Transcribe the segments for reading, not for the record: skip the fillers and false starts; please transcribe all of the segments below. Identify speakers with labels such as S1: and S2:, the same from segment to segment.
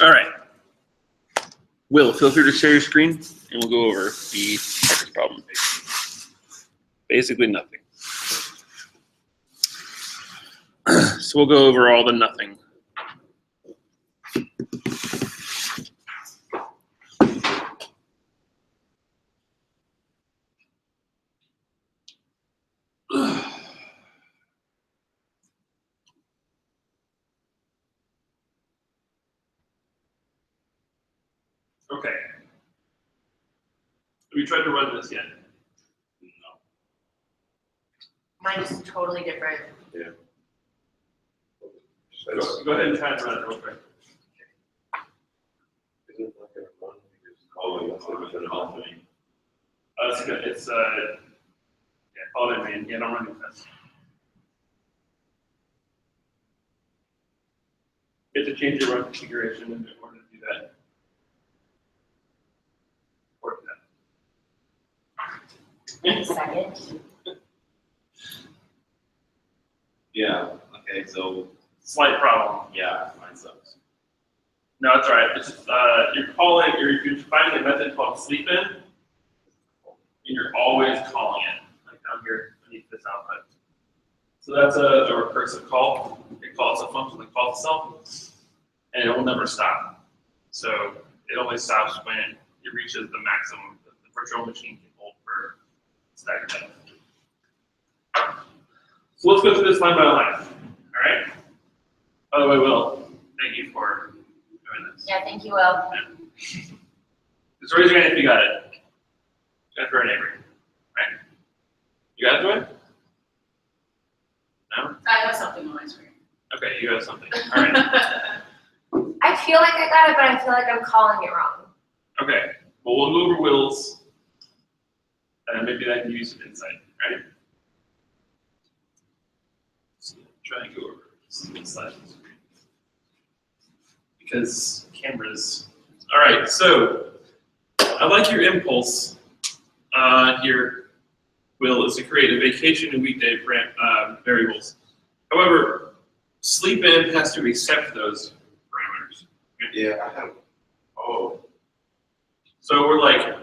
S1: All right. Will, feel free to share your screen, and we'll go over the Parker's problem. Basically nothing. So we'll go over all the nothing. Okay. Have you tried to run this yet? No.
S2: Mine is totally different.
S3: Yeah.
S1: Go ahead and try to run it real quick.
S3: Isn't it like a one? Unless it was an alternate.
S1: It's good. It's yeah, call it in, man. Yeah, don't run it fast. You have to change your run configuration in order to do that. Or that.
S2: In a second.
S3: Yeah, okay, so,
S1: Slight problem.
S3: yeah, mine sucks.
S1: No, it's all right. It's just you're finding a method called sleep in, and you're always calling it. Like down here beneath this output. So that's a recursive call. It calls a function that calls itself, and it will never stop. So it only stops when it reaches the maximum that the virtual machine can hold for stack depth. So let's go through this line by line. All right. By the way, Will, thank you for doing this.
S2: Yeah, thank you, Will.
S1: Just raise your hand if you got it. Jennifer and Avery. Right? You got it, Joy? No?
S2: I have something on my screen.
S1: Okay, you got something. All right.
S2: I feel like I got it, but I feel like I'm calling it wrong.
S1: Okay. Well, we'll go over Will's, and maybe that can give you some insight, right? So try and go over some slides. Because cameras. All right, so I like your impulse here, Will, is to create a vacation and weekday variables. However, sleep in has to accept those parameters.
S3: Yeah, I have, oh,
S1: So we're like,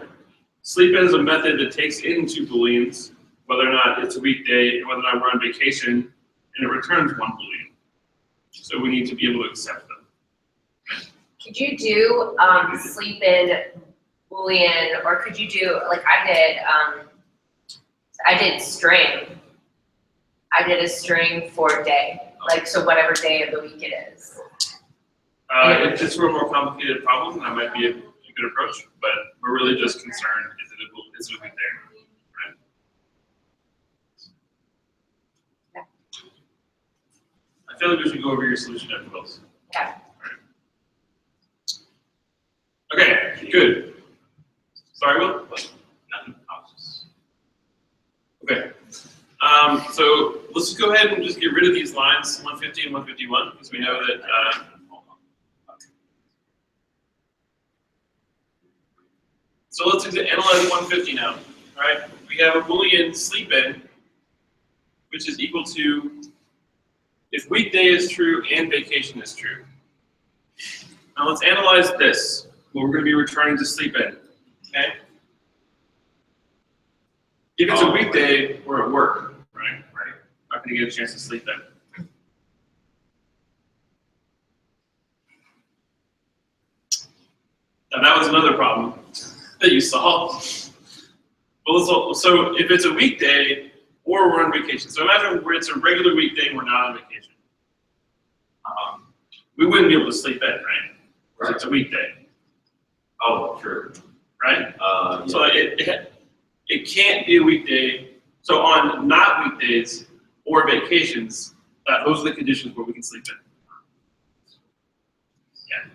S1: sleep in is a method that takes in two booleans, whether or not it's a weekday and whether or not we're on vacation, and it returns one boolean. So we need to be able to accept them.
S2: Could you do sleep in Boolean, or could you do like I did string. I did a string for day, like so whatever day of the week it is.
S1: If it's a more complicated problem, that might be a good approach, but we're really just concerned, is it a weekday? Right?
S2: Yeah.
S1: I feel like we should go over your solution after Will's.
S2: Okay.
S1: Okay, good. Sorry, Will?
S3: nothing, I was just,
S1: Okay. So let's just go ahead and just get rid of these lines, 150 and 151, because we know that. So let's analyze 150 now. All right. We have a Boolean sleep in, which is equal to if weekday is true and vacation is true. Now let's analyze this. What we're going to be returning to sleep in. Okay. If it's a weekday, we're at work, right? Right. Not going to get a chance to sleep in. Now that was another problem that you solved. Well, so if it's a weekday or we're on vacation, so imagine where it's a regular weekday and we're not on vacation. We wouldn't be able to sleep in, right? Because it's a weekday.
S3: oh, sure.
S1: Right?
S3: Yeah.
S1: So it can't be a weekday. So on not weekdays or vacations, those are the conditions where we can sleep in. Yeah.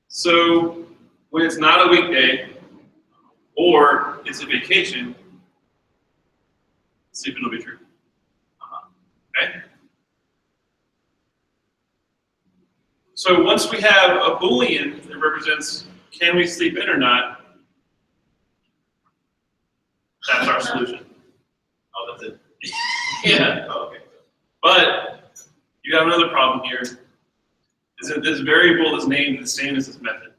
S1: So when it's not a weekday or it's a vacation, sleeping will be true. Okay? So once we have a Boolean that represents can we sleep in or not, that's our solution.
S3: Oh, that's it?
S1: Yeah.
S3: Oh, okay.
S1: But you have another problem here. is that this variable is named the same as this method.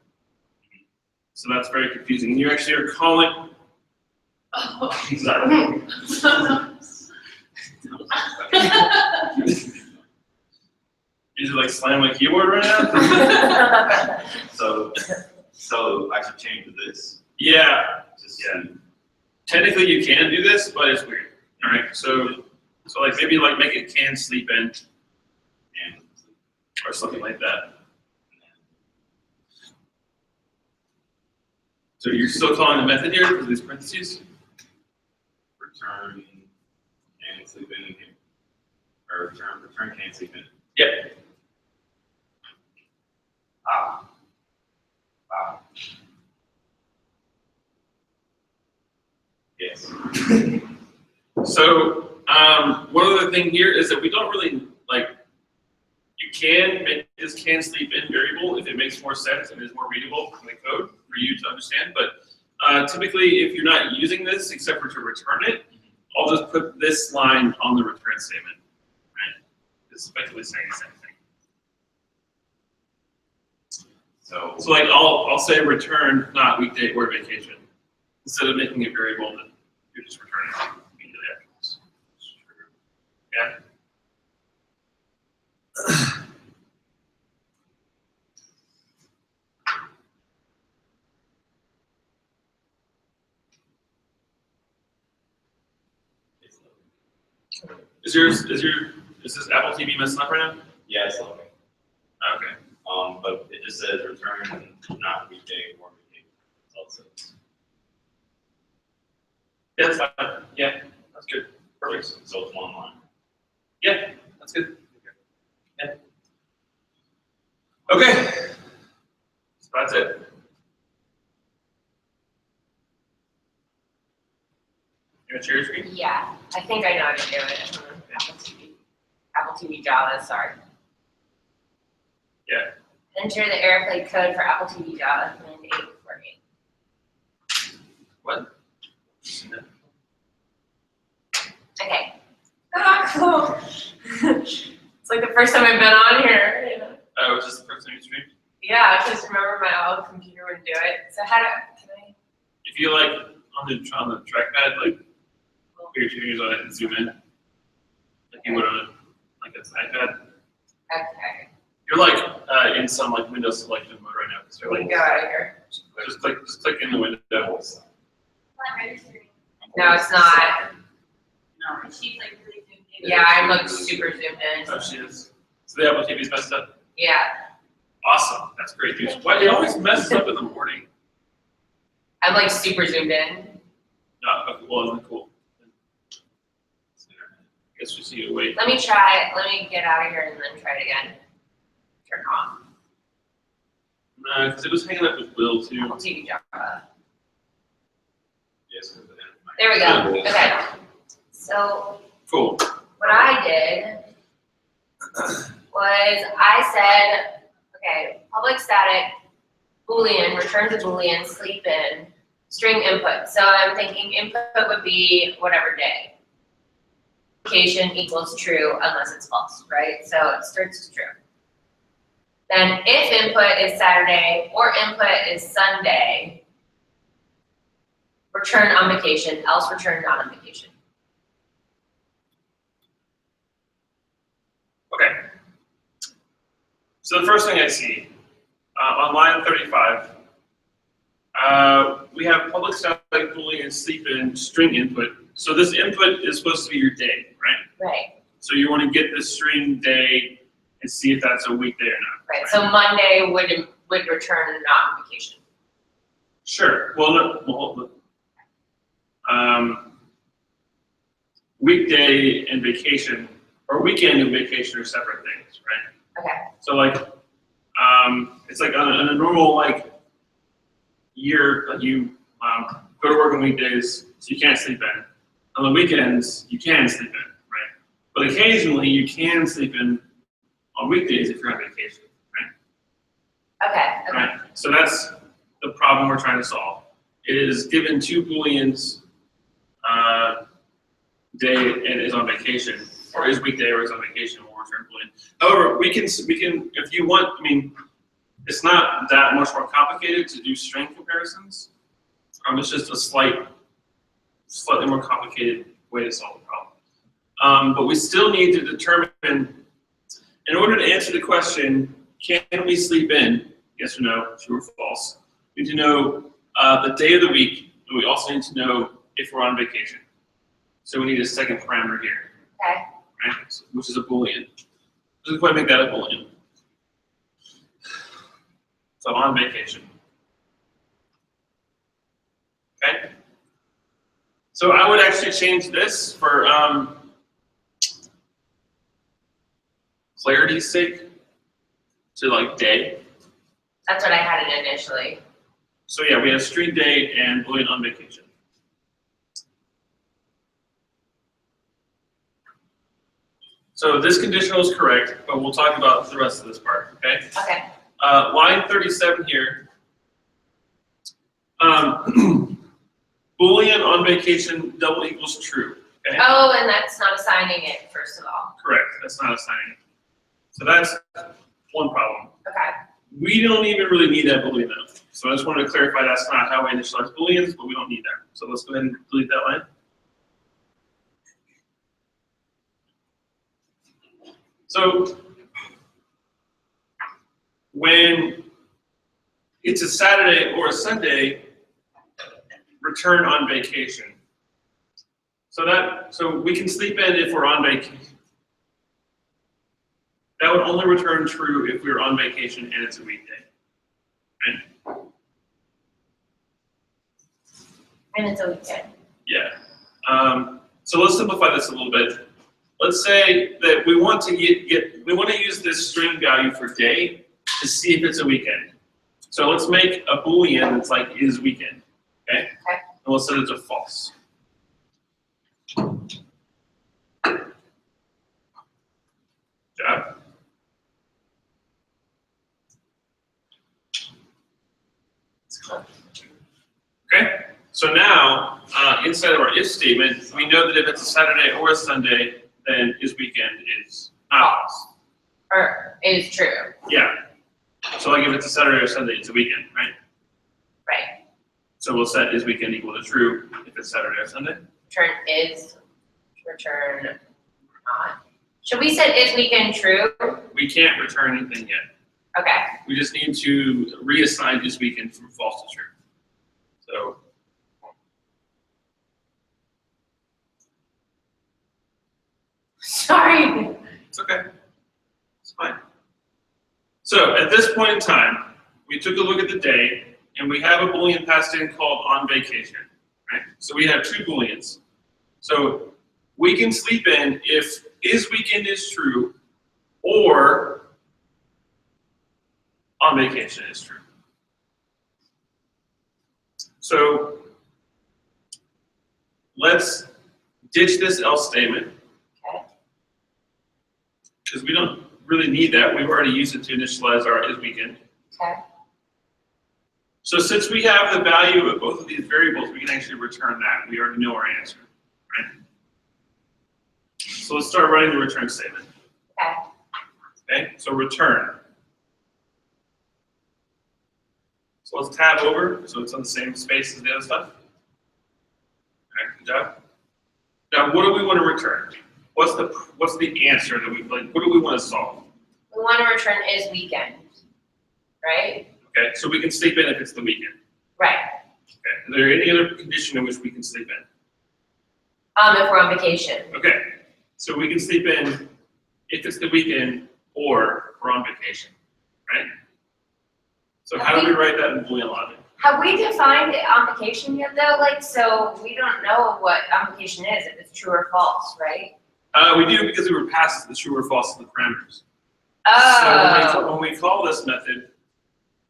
S1: So that's very confusing. And you actually are calling. Sorry. You just like slam my keyboard right now?
S3: So I should change this.
S1: Yeah.
S3: Yeah.
S1: Technically you can do this, but it's weird. All right. So like maybe like make it can sleep in
S3: And
S1: or something like that. So you're still calling the method here for these parentheses?
S3: return and sleep in here. Or return can't sleep in.
S1: Yep.
S3: Wow. Yes.
S1: So one other thing here is that we don't really like. You can make this can sleep in variable if it makes more sense and is more readable in the code for you to understand. But typically, if you're not using this except for to return it, I'll just put this line on the return statement. Right? It's effectively saying the same thing. So like I'll say return not weekday or vacation instead of making it variable that you're just returning it immediately afterwards. Yeah. Is this Apple TV messing up right now?
S3: yeah, it's loading.
S1: Okay.
S3: But it just says return not weekday or vacation. That's all it says.
S1: Yeah, that's fine. Yeah, that's good. Perfect.
S3: So it's one line.
S1: Yeah, that's good. Yeah. Okay. So that's it. You want to share your screen?
S2: Yeah, I think I know how to do it. Apple TV Java, sorry.
S1: Yeah.
S2: Enter the airplay code for Apple TV Java command 8 for me.
S1: What?
S2: Okay. Ah, cool. It's like the first time I've been on here. You know?
S1: Oh, was this the first time you streamed?
S2: Yeah, I just remember my old computer wouldn't do it. So how do can I?
S1: If you like on the trackpad, like put your fingers on it and zoom in, like you would on like an iPad.
S2: Okay.
S1: You're like in some like Windows selection mode right now. So
S2: We
S1: like
S2: can go out of here.
S1: just click in the window.
S2: No, it's not.
S4: No, she's like really zoomed in.
S2: Yeah, I'm like super zoomed in.
S1: Oh, she is. So the Apple TV's messed up.
S2: Yeah.
S1: Awesome. That's great news. Why it always messes up in the morning?
S2: I'm like super zoomed in.
S1: No, okay, well, isn't it cool? I guess we just need to wait.
S2: Let me try. Let me get out of here and then try it again. Turn off.
S1: No, because it was hanging up with Will too.
S2: Apple TV Java.
S3: Yes.
S2: There we go. Okay. So
S1: Cool.
S2: what I did was I said, okay, public static Boolean returns a Boolean sleep in string input. So I'm thinking input would be whatever day. Vacation equals true unless it's false, right? So it starts as true. Then if input is Saturday or input is Sunday, return on vacation, else return not on vacation.
S1: Okay. So the first thing I see on line 35, we have public static Boolean sleep in string input. So this input is supposed to be your day, right?
S2: Right,
S1: So you want to get the string day and see if that's a weekday or not.
S2: right. So Monday would return not on vacation.
S1: Sure. Well, no, weekday and vacation, or weekend and vacation are separate things, right?
S2: Okay.
S1: So like, it's like on a normal like year, like you go to work on weekdays, so you can't sleep in. On the weekends, you can sleep in, right? But occasionally, you can sleep in on weekdays if you're on vacation, right?
S2: Okay. Okay.
S1: Right. So that's the problem we're trying to solve. It is given two Booleans, day and is on vacation. or is weekday or is on vacation, we'll return Boolean. However, we can, if you want, I mean, it's not that much more complicated to do string comparisons. It's just a slightly more complicated way to solve the problem. But we still need to determine, in order to answer the question, can we sleep in? Yes or no, true or false. We need to know the day of the week, and we also need to know if we're on vacation. So we need a second parameter here,
S2: Okay.
S1: right? Which is a Boolean. Just go ahead and make that a Boolean. So I'm on vacation. Okay? So I would actually change this for clarity's sake to like day.
S2: That's what I had it initially.
S1: So yeah, we have string day and Boolean on vacation. So this conditional is correct, but we'll talk about the rest of this part, okay?
S2: Okay.
S1: Line 37 here. Boolean on vacation double equals true, okay?
S2: Oh, and that's not assigning it, first of all.
S1: Correct, that's not assigning it. So that's one problem.
S2: Okay.
S1: We don't even really need that Boolean though. So I just wanted to clarify that's not how we initialize Booleans, but we don't need that. So let's go ahead and delete that line. So when it's a Saturday or a Sunday, return on vacation. So we can sleep in if we're on vacation. That would only return true if we were on vacation and it's a weekday. Right?
S2: And it's a weekend.
S1: Yeah. So let's simplify this a little bit. Let's say that we want to use this string value for day to see if it's a weekend. So let's make a Boolean that's like is weekend. Okay?
S2: Okay.
S1: And we'll set it to false. Job. Okay, so now inside of our if statement, we know that if it's a Saturday or a Sunday, then is weekend is not false.
S2: Or is true.
S1: Yeah. So like if it's a Saturday or Sunday, it's a weekend, right?
S2: Right.
S1: So we'll set is weekend equal to true if it's Saturday or Sunday.
S2: Return is, return not. Should we set is weekend true?
S1: We can't return anything yet.
S2: Okay.
S1: We just need to reassign is weekend from false to true. So
S2: Sorry.
S1: it's okay. It's fine. So at this point in time, we took a look at the day, and we have a Boolean passed in called on vacation, right? So we have two Booleans. So we can sleep in if is weekend is true, or on vacation is true. So let's ditch this else statement.
S2: Okay.
S1: Because we don't really need that. We've already used it to initialize our is weekend.
S2: Okay.
S1: So since we have the value of both of these variables, we can actually return that. We already know our answer, right? So let's start writing the return statement.
S2: Okay.
S1: Okay, so return. So let's tab over, so it's on the same space as the other stuff. All right, good job. Now, what do we want to return? What's the answer that we like? What do we want to solve?
S2: We want to return is weekend, right?
S1: Okay, so we can sleep in if it's the weekend.
S2: Right.
S1: Okay, is there any other condition in which we can sleep in?
S2: If we're on vacation.
S1: Okay, so we can sleep in if it's the weekend or we're on vacation, right? So how do we write that in Boolean logic?
S2: Have we defined on vacation yet though? Like, so we don't know what on vacation is, if it's true or false, right?
S1: We do because we were past the true or false of the parameters.
S2: Oh.
S1: So when we call this method,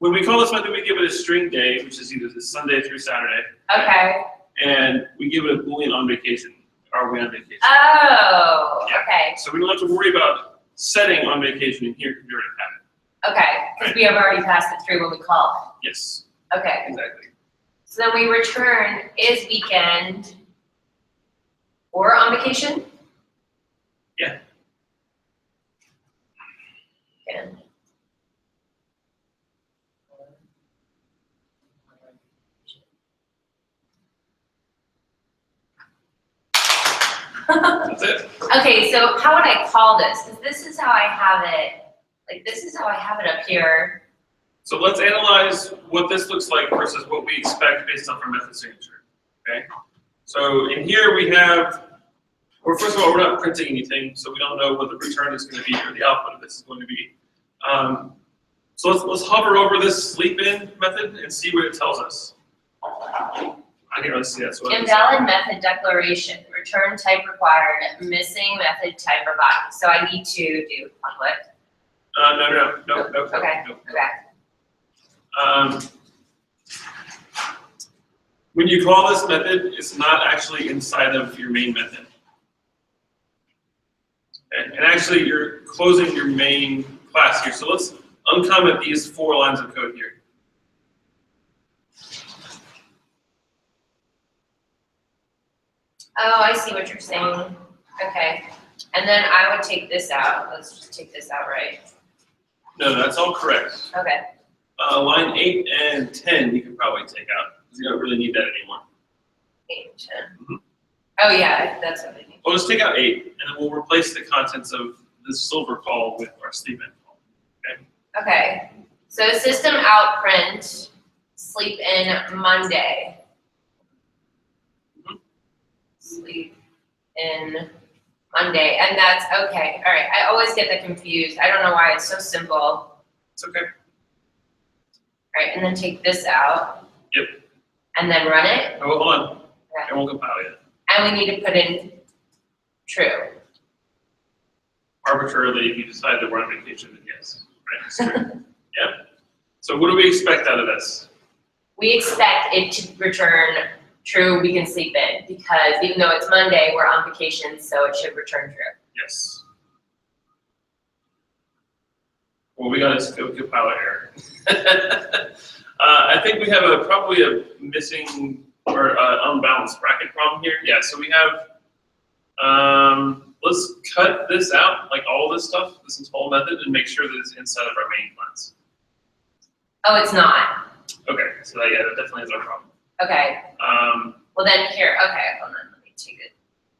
S1: we give it a string day, which is either the Sunday through Saturday,
S2: Okay.
S1: and we give it a Boolean on vacation. Are we on vacation?
S2: Oh,
S1: Yeah.
S2: okay.
S1: So we don't have to worry about setting on vacation in here because we already have it.
S2: Okay, because we have already passed it through when we call
S1: Yes,
S2: it. Okay.
S1: exactly.
S2: So then we return is weekend or on vacation?
S1: Yeah.
S2: Again.
S1: That's it.
S2: Okay, so how would I call this? Because this is how I have it, like, this is how I have it up here.
S1: So let's analyze what this looks like versus what we expect based off our method signature, okay? So in here we have, well, first of all, we're not printing anything, so we don't know what the return is going to be or the output of this is going to be. So let's hover over this sleep in method and see what it tells us. I can really see that. So
S2: Invalid method declaration, return type required, missing method type provided. So I need to do public.
S1: No.
S2: Okay.
S1: No.
S2: Okay.
S1: When you call this method, it's not actually inside of your main method. Okay. And actually, you're closing your main class here. So let's uncomment these 4 lines of code here.
S2: Oh, I see what you're saying. Okay. And then I would take this out. Let's just take this out, right?
S1: No, that's all correct.
S2: Okay.
S1: Line 8 and 10 you can probably take out, because you don't really need that anymore.
S2: 8 and 10.
S1: Mhm.
S2: Oh yeah, that's what I need.
S1: Well, just take out 8, and then we'll replace the contents of this silver call with our sleep in call.
S2: Okay. So system out print, sleep in Monday.
S1: Mhm.
S2: Sleep in Monday, and that's okay. All right. I always get that confused. I don't know why it's so simple. All
S1: It's okay.
S2: right, and then take this out.
S1: Yep.
S2: And then run it,
S1: Oh, well, hold on.
S2: Okay.
S1: It won't compile yet.
S2: and we need to put in true.
S1: Arbitrarily, if you decide that we're on vacation, then yes. Right. It's true. Yeah. So what do we expect out of this?
S2: We expect it to return true, we can sleep in, because even though it's Monday, we're on vacation, so it should return true.
S1: Yes. Well, we got a compile error. I think we have probably a missing or unbalanced bracket problem here. Yeah, so we have, let's cut this out, like all this stuff, this whole method, and make sure that it's inside of our main class.
S2: Oh, it's not.
S1: Okay, so that, yeah, that definitely is our problem.
S2: Okay. Well then here, okay, hold on, let me take it.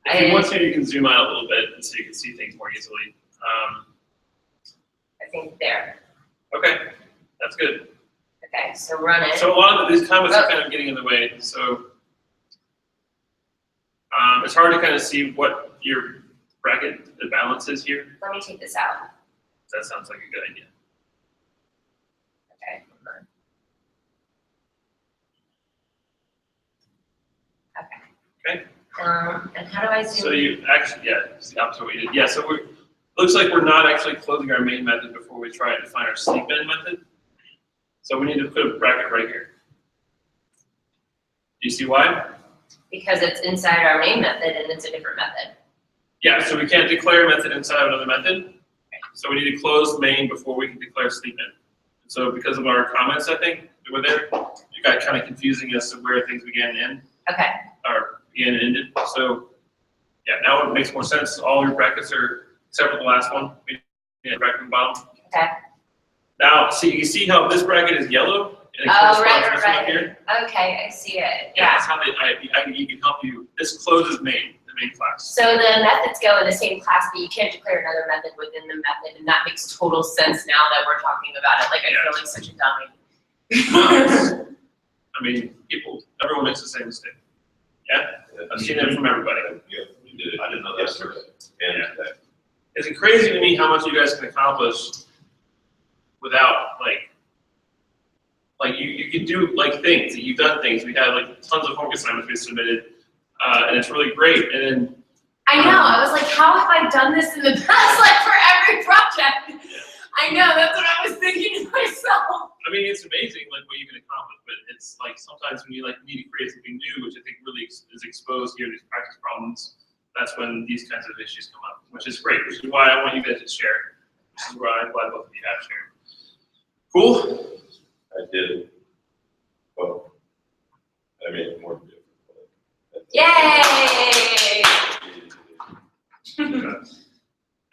S1: If you want to, you can zoom out a little bit so you can see things more easily.
S2: I think there.
S1: Okay, that's good.
S2: Okay, so run it.
S1: So a lot of these comments are kind of getting in the way, so it's hard to kind of see what your bracket, the balance is here.
S2: Let me take this out.
S1: That sounds like a good idea.
S2: Okay, hold on. Okay.
S1: Okay.
S2: And how do I zoom?
S1: So you actually, yeah, it's the opposite way you did. Yeah, so looks like we're not actually closing our main method before we try and define our sleep in method. So we need to put a bracket right here. Do you see why?
S2: Because it's inside our main method and it's a different method.
S1: Yeah, so we can't declare a method inside of another method. So we need to close main before we can declare sleep in. So because of our comments, I think, that were there, you got kind of confusing as to where things began and end,
S2: Okay.
S1: or began and ended. So yeah, now it makes more sense. All your brackets are, except for the last one, we need a bracket in the bottom.
S2: Okay.
S1: Now, so you see how this bracket is yellow? And it
S2: Oh,
S1: corresponds
S2: right,
S1: to this one
S2: right.
S1: here?
S2: Okay, I see it.
S1: Yeah,
S2: Yeah.
S1: that's how you can help you. This closes main, the main class.
S2: So the methods go in the same class, but you can't declare another method within the method, and that makes total sense now that we're talking about it. Like I feel like such a dummy.
S1: I mean, everyone makes the same mistake. Yeah? I've seen it from everybody.
S3: Yeah, you did it. I didn't know that.
S1: Yeah. Is it crazy to me how much you guys can accomplish without you can do things, you've done things. We had tons of homework assignments we submitted, and it's really great. And then
S2: I know, I was like, how have I done this in the past, like for every project? I know, that's what I was thinking to myself.
S1: I mean, it's amazing what you can accomplish, but it's sometimes when you need to create something new, which I think really is exposed here in these practice problems, that's when these kinds of issues come up, which is great, which is why I want you guys to share. This is why I'm glad both of you have shared. Cool?
S5: I did. Well, I made it more difficult.
S2: Yay!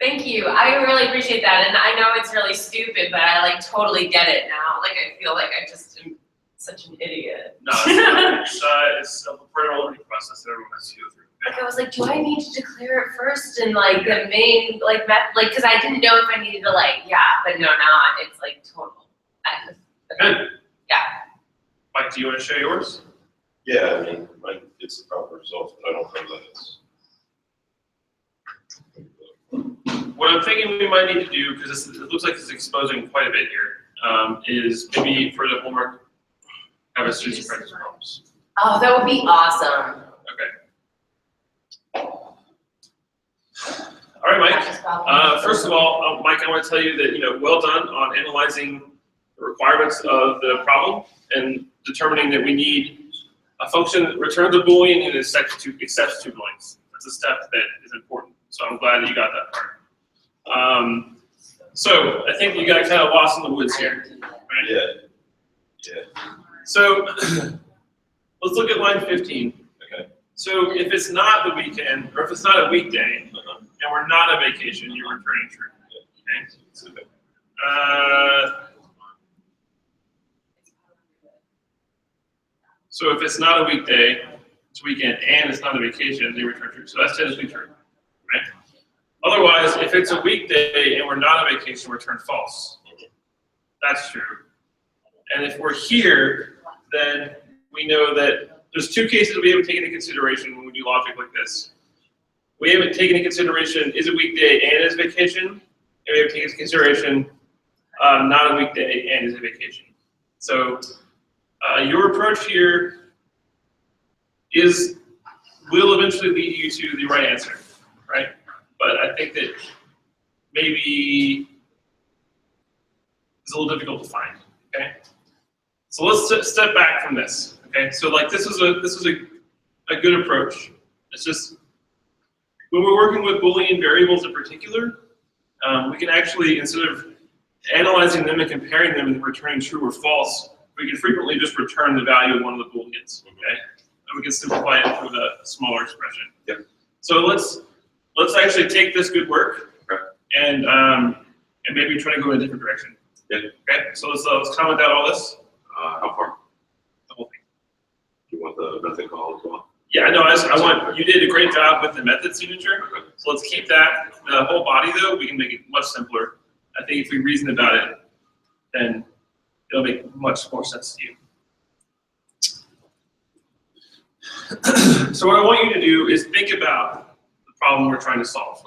S2: Thank you. I really appreciate that. And I know it's really stupid, but I like totally get it now. Like I feel like I just am such an idiot.
S1: No, it's not. It's a parental learning process that everyone has to go through.
S2: Like I was like, do I need to declare it first in like the main like because I didn't know if I needed to but no, not. It's like total.
S1: Good.
S2: Yeah.
S1: Mike, do you want to share yours?
S5: Yeah, I mean, mine gets the proper results, but I don't know that it's.
S1: What I'm thinking we might need to do, because it looks like it's exposing quite a bit here, is maybe for the homework, have a student's practice problems.
S2: Oh, that would be awesome.
S1: Okay. All right, Mike.
S2: Practice problems.
S1: First of all, Mike, I want to tell you that, well done on analyzing the requirements of the problem and determining that we need a function that returns a Boolean and accepts two Booleans. That's a step that is important. So I'm glad that you got that part. So I think you got kind of lost in the woods here, right?
S5: Yeah.
S1: So let's look at line 15.
S5: Okay.
S1: So if it's not the weekend, or if it's not a weekday, and we're not on vacation, you're returning true. Okay. So if it's not a weekday, it's a weekend, and it's not a vacation, they return true. So that's technically true, right? Otherwise, if it's a weekday and we're not on vacation, return false. That's true. And if we're here, then we know that there's two cases we haven't taken into consideration when we do logic like this. We haven't taken into consideration is a weekday and is vacation, and we haven't taken into consideration not a weekday and is a vacation. So your approach here will eventually lead you to the right answer, right? But I think that maybe it's a little difficult to find. Okay, so let's step back from this. Okay, so like this is a good approach. It's just when we're working with Boolean variables in particular, we can actually, instead of analyzing them and comparing them and returning true or false, we can frequently just return the value of one of the Booleans. Okay, and we can simplify it with a smaller expression.
S5: Yep.
S1: So let's actually take this good work and maybe try to go in a different direction.
S5: Yep.
S1: Okay, so let's comment out all this.
S5: How far?
S1: The whole thing.
S5: Do you want the method call as well?
S1: Yeah, no, you did a great job with the method signature.
S5: Okay.
S1: So let's keep that. The whole body though, we can make it much simpler. I think if we reason about it, then it'll make much more sense to you. So what I want you to do is think about the problem we're trying to solve.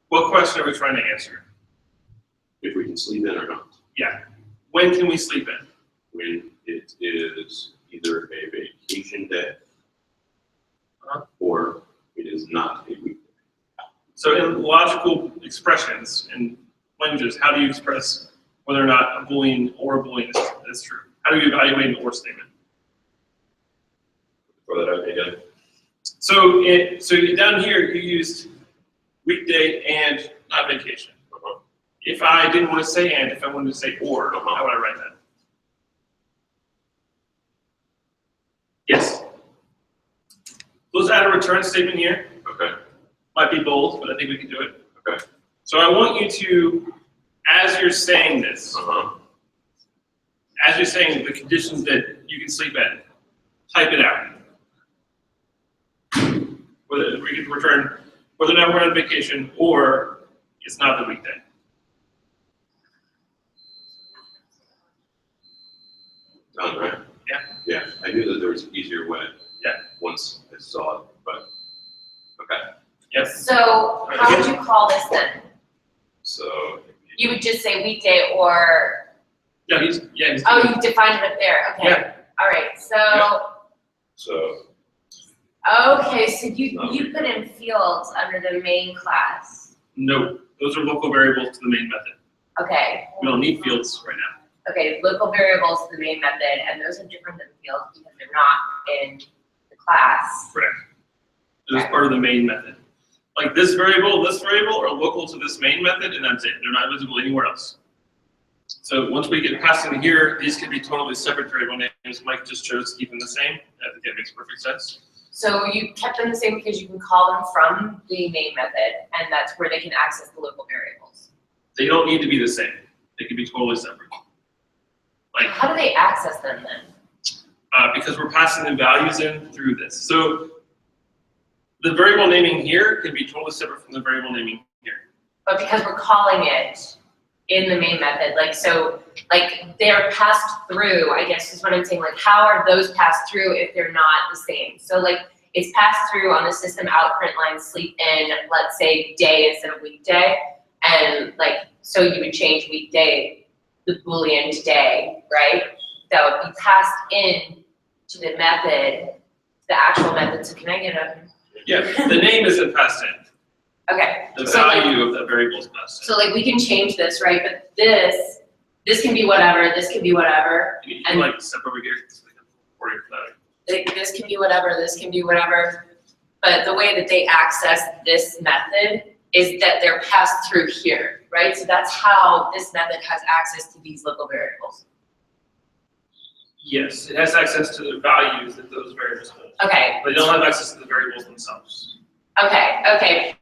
S1: What question are we trying to answer?
S5: If we can sleep in or not.
S1: Yeah. When can we sleep in?
S5: When it is either a vacation day or it is not a weekday.
S1: So in logical expressions and languages, how do you express whether or not a Boolean or a Boolean is true? How do you evaluate an or statement?
S5: Throw that out again.
S1: So down here you used weekday and not vacation. If I didn't want to say and, if I wanted to say or, how would I write that? Yes. Let's add a return statement here.
S5: Okay.
S1: Might be bold, but I think we can do it.
S5: Okay.
S1: So I want you to, as you're saying this, as you're saying the conditions that you can sleep in, type it out. Whether we can return, whether or not we're on vacation or it's not the weekday.
S5: Done, right?
S1: Yeah.
S5: Yeah, I knew that there was an easier way.
S1: Yeah.
S5: Once I saw it, but, okay.
S1: Yes.
S2: So how would you call this then?
S5: So.
S2: You would just say weekday or,
S1: No, he's
S2: oh, you defined it up there, okay.
S1: Yeah.
S2: All right, so,
S5: So,
S2: okay, so you put in fields under the main class.
S1: No, those are local variables to the main method.
S2: Okay,
S1: We don't need fields right now.
S2: okay, local variables to the main method, and those are different than fields because they're not in the class.
S1: Correct. This is part of the main method. Like this variable are local to this main method, and that's it. They're not visible anywhere else. So once we get past into here, these can be totally separate variable names. Mike just chose to keep them the same. I think that makes perfect sense.
S2: So you kept them the same because you can call them from the main method, and that's where they can access the local variables.
S1: They don't need to be the same. They can be totally separate. Like,
S2: How do they access them then?
S1: because we're passing the values in through this. So the variable naming here can be totally separate from the variable naming here.
S2: But because we're calling it in the main method, like, so, like, they're passed through, I guess is what I'm saying, like, how are those passed through if they're not the same? So like, it's passed through on the system out print line sleep in, let's say day instead of weekday, and like, so you would change weekday, the Boolean to day, right? That would be passed in to the method, the actual method, so can I get a,
S1: Yeah, the name isn't passed in.
S2: okay.
S1: The
S2: So, like,
S1: value of that variable is passed in.
S2: so like, we can change this, right, but this can be whatever, this can be whatever,
S1: You can like step over here, so we can worry about it.
S2: like, this can be whatever, this can be whatever. But the way that they access this method is that they're passed through here, right? So that's how this method has access to these local variables.
S1: Yes, it has access to the values that those variables hold,
S2: Okay,
S1: but they don't have access to the variables themselves.
S2: okay.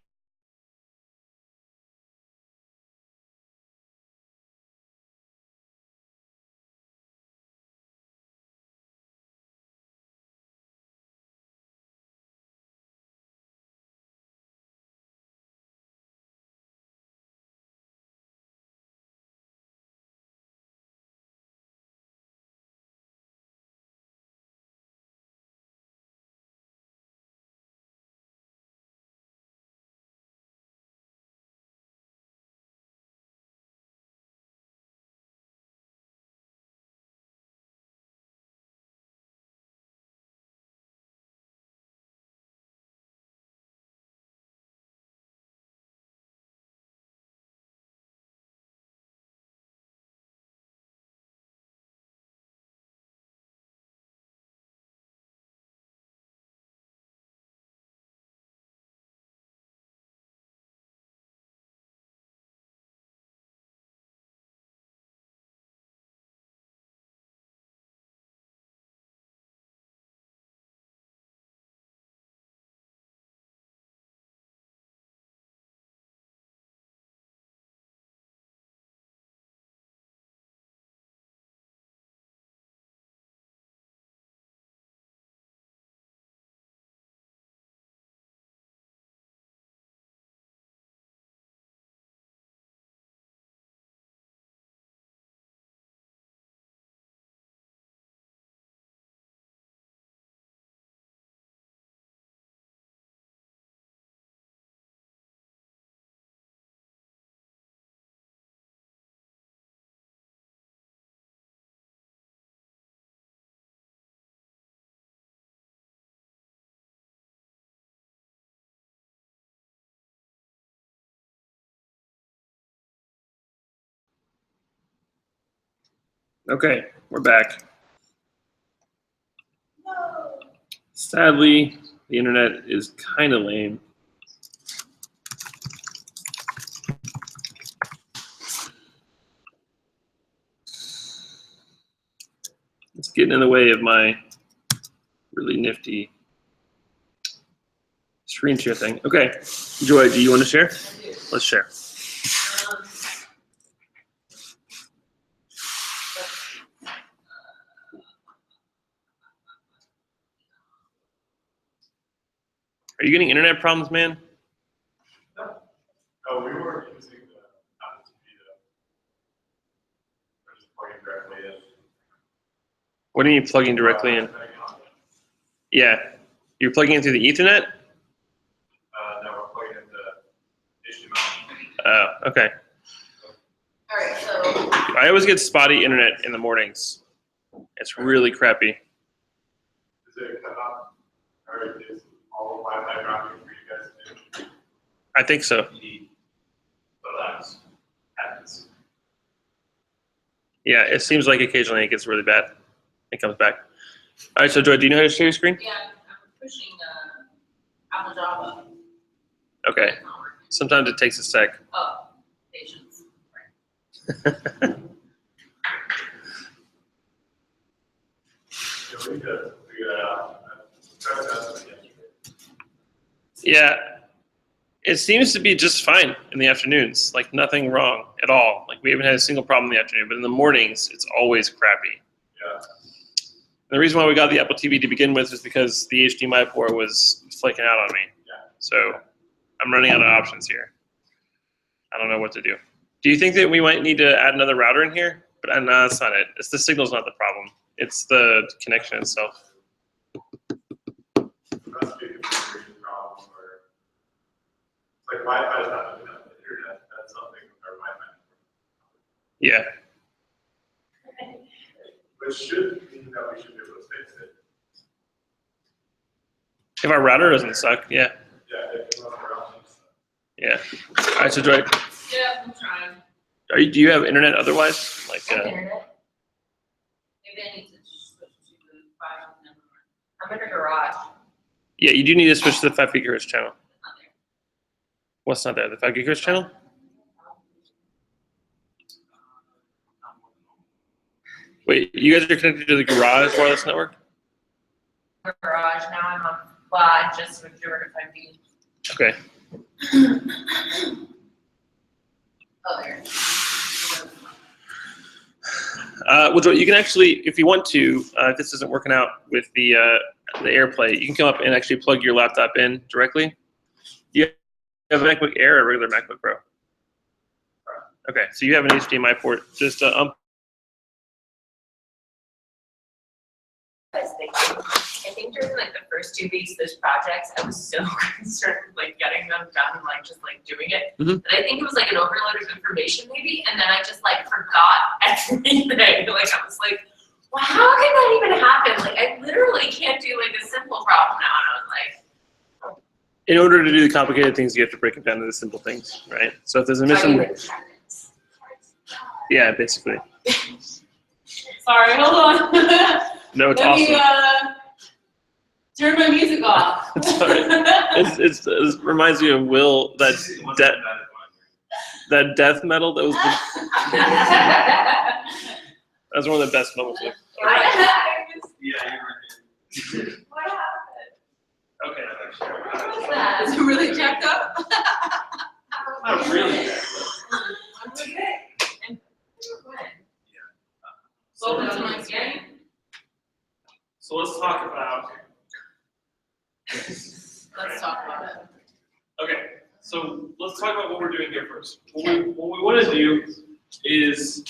S1: Okay, we're back. Sadly, the internet is kind of lame. It's getting in the way of my really nifty screen share thing. Okay, Joy, do you want to share? Let's share. Are you getting internet problems, man?
S5: Oh, we were using the Apple TV though. We're just plugging directly in.
S1: What do you mean plugging directly in? Yeah, you're plugging in through the Ethernet?
S5: No, we're plugging into HDMI.
S1: Oh, okay.
S2: All right, so,
S1: I always get spotty internet in the mornings. It's really crappy.
S5: Is it cut off? Or is all of Wi-Fi dropping for you guys to do?
S1: I think so.
S5: Relax. Happens.
S1: Yeah, it seems like occasionally it gets really bad. It comes back. All right, so Joy, do you know how to share your screen?
S4: Yeah, I'm pushing, Apple Java.
S1: Okay.
S4: It's not working.
S1: Sometimes it takes a sec.
S4: Oh, patience.
S5: Yeah, we could figure that out. I tried to ask them yesterday.
S1: Yeah, it seems to be just fine in the afternoons. Like nothing wrong at all. Like we haven't had a single problem in the afternoon, but in the mornings it's always crappy.
S5: Yeah.
S1: The reason why we got the Apple TV to begin with is because the HDMI port was flaking out on me.
S5: Yeah.
S1: So I'm running out of options here. I don't know what to do. Do you think that we might need to add another router in here? But no, that's not it. It's the signal's not the problem. It's the connection itself.
S5: Must be a configuration problem where, it's like Wi-Fi is not enough internet, that's something with our Wi-Fi.
S1: Yeah.
S5: Which should mean that we should be able to fix it.
S1: If our router doesn't suck, yeah.
S5: Yeah, if unless we're out.
S1: Yeah. All right, so Joy,
S4: Yeah, I'm trying.
S1: do you have internet otherwise? Like,
S2: Internet.
S4: Maybe I need to switch to the 5 number.
S2: I'm in a garage.
S1: yeah, you do need to switch to the 5 gigahertz channel.
S4: It's not there.
S1: What's not there? The 5 gigahertz channel? Wait, you guys are connected to the garage wireless network?
S2: Garage, now I'm on, well, I just switched over to 5G.
S1: Okay.
S2: Oh, there.
S1: Well, Joy, you can actually, if you want to, if this isn't working out with the AirPlay, you can come up and actually plug your laptop in directly. You have a MacBook Air or a regular MacBook Pro? Okay, so you have an HDMI port. Just
S2: I think during like the first 2 weeks of those projects, I was so concerned with like getting them done and like just like doing it.
S1: Mhm.
S2: That I think it was like an overload of information maybe, and then I just like forgot everything. Like I was like, well, how can that even happen? Like I literally can't do like a simple problem now. And I was like,
S1: in order to do the complicated things, you have to break it down into the simple things, right? So if there's a
S2: how do you
S1: missing,
S2: like check this?
S1: yeah, basically.
S4: Sorry, hold on.
S1: No, it's
S4: Let me,
S1: awesome.
S4: turn my music off.
S1: It's all right. It reminds me of Will, that death metal that was that's one of the best moments.
S2: What happened?
S3: Yeah, you're right.
S2: What happened?
S1: Okay.
S2: What was that?
S4: Is it really jacked up?
S1: Not really.
S2: I'm okay. And when?
S4: Welcome to my screen.
S1: So let's talk about.
S4: Let's talk about it.
S1: Okay, so let's talk about what we're doing here first. What we want to do is